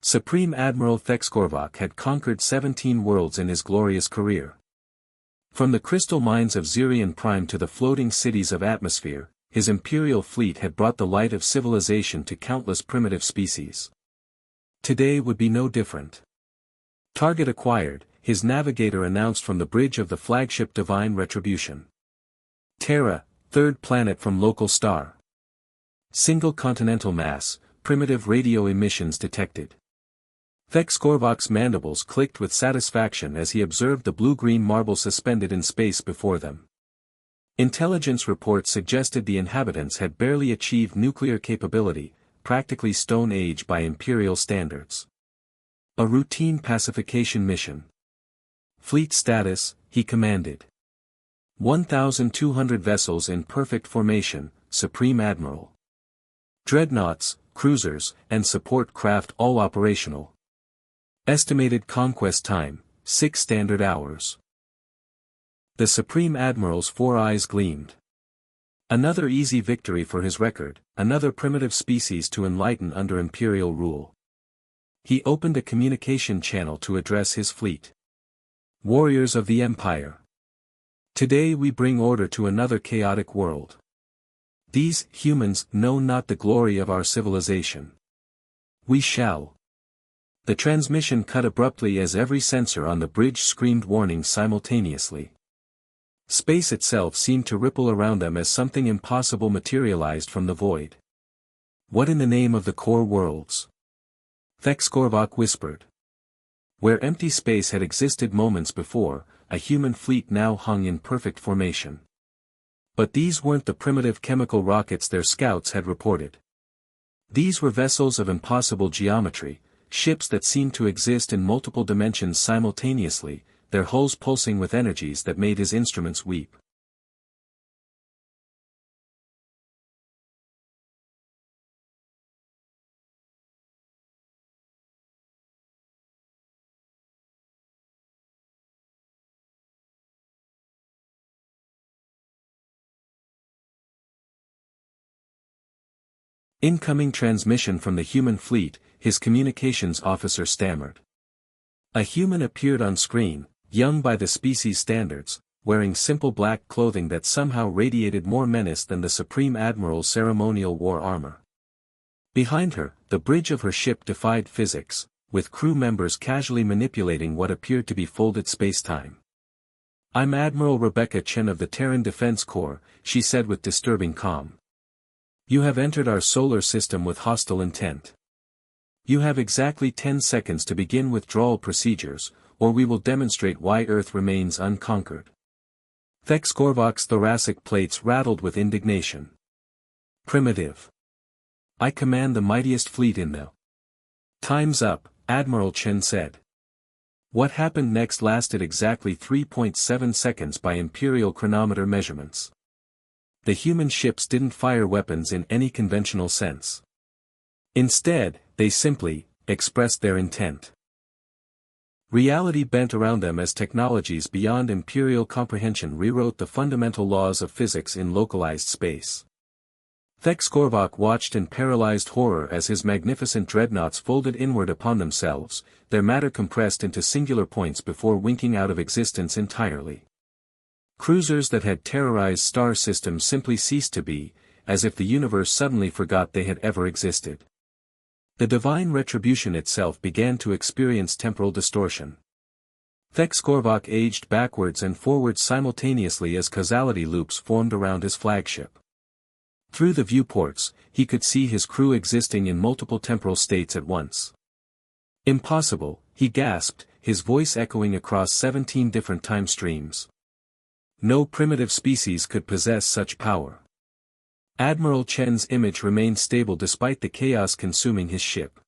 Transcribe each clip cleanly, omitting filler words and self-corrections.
Supreme Admiral Thexkorvok had conquered 17 worlds in his glorious career. From the crystal mines of Xerion Prime to the floating cities of atmosphere, his Imperial fleet had brought the light of civilization to countless primitive species. Today would be no different. Target acquired, his navigator announced from the bridge of the flagship Divine Retribution. Terra, third planet from local star. Single continental mass, primitive radio emissions detected. Thexkorvok's mandibles clicked with satisfaction as he observed the blue-green marble suspended in space before them. Intelligence reports suggested the inhabitants had barely achieved nuclear capability, practically Stone Age by Imperial standards. A routine pacification mission. Fleet status, he commanded. 1,200 vessels in perfect formation, Supreme Admiral. Dreadnoughts, cruisers, and support craft all operational. Estimated conquest time, 6 standard hours. The Supreme Admiral's 4 eyes gleamed. Another easy victory for his record, another primitive species to enlighten under Imperial rule. He opened a communication channel to address his fleet. Warriors of the Empire. Today we bring order to another chaotic world. These humans know not the glory of our civilization. We shall. The transmission cut abruptly as every sensor on the bridge screamed warnings simultaneously. Space itself seemed to ripple around them as something impossible materialized from the void. What in the name of the core worlds? Thexkorvok whispered. Where empty space had existed moments before, a human fleet now hung in perfect formation. But these weren't the primitive chemical rockets their scouts had reported. These were vessels of impossible geometry, ships that seemed to exist in multiple dimensions simultaneously, their hulls pulsing with energies that made his instruments weep. Incoming transmission from the human fleet, his communications officer stammered. A human appeared on screen, young by the species standards, wearing simple black clothing that somehow radiated more menace than the Supreme Admiral's ceremonial war armor. Behind her, the bridge of her ship defied physics, with crew members casually manipulating what appeared to be folded space-time. "I'm Admiral Rebecca Chen of the Terran Defense Corps," she said with disturbing calm. "You have entered our solar system with hostile intent. You have exactly 10 seconds to begin withdrawal procedures, or we will demonstrate why Earth remains unconquered." Thexkorvok's thoracic plates rattled with indignation. "Primitive. I command the mightiest fleet in the—" "Time's up," Admiral Chen said. What happened next lasted exactly 3.7 seconds by Imperial chronometer measurements. The human ships didn't fire weapons in any conventional sense. Instead, they simply expressed their intent. Reality bent around them as technologies beyond Imperial comprehension rewrote the fundamental laws of physics in localized space. Thexkorvok watched in paralyzed horror as his magnificent dreadnoughts folded inward upon themselves, their matter compressed into singular points before winking out of existence entirely. Cruisers that had terrorized star systems simply ceased to be, as if the universe suddenly forgot they had ever existed. The divine retribution itself began to experience temporal distortion. Thexkorvok aged backwards and forwards simultaneously as causality loops formed around his flagship. Through the viewports, he could see his crew existing in multiple temporal states at once. "Impossible," he gasped, his voice echoing across 17 different time streams. No primitive species could possess such power. Admiral Chen's image remained stable despite the chaos consuming his ship.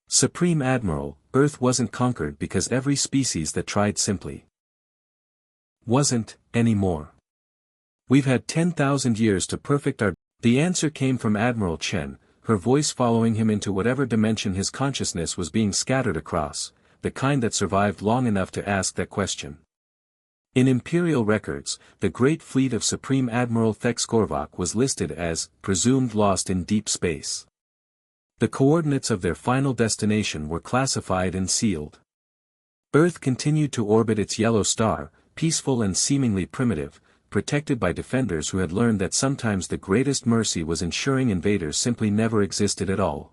"Supreme Admiral, Earth wasn't conquered because every species that tried simply wasn't, anymore. We've had 10,000 years to perfect our—" The answer came from Admiral Chen, her voice following him into whatever dimension his consciousness was being scattered across, the kind that survived long enough to ask that question. In Imperial records, the great fleet of Supreme Admiral Thexkorvok was listed as presumed lost in deep space. The coordinates of their final destination were classified and sealed. Earth continued to orbit its yellow star, peaceful and seemingly primitive, protected by defenders who had learned that sometimes the greatest mercy was ensuring invaders simply never existed at all.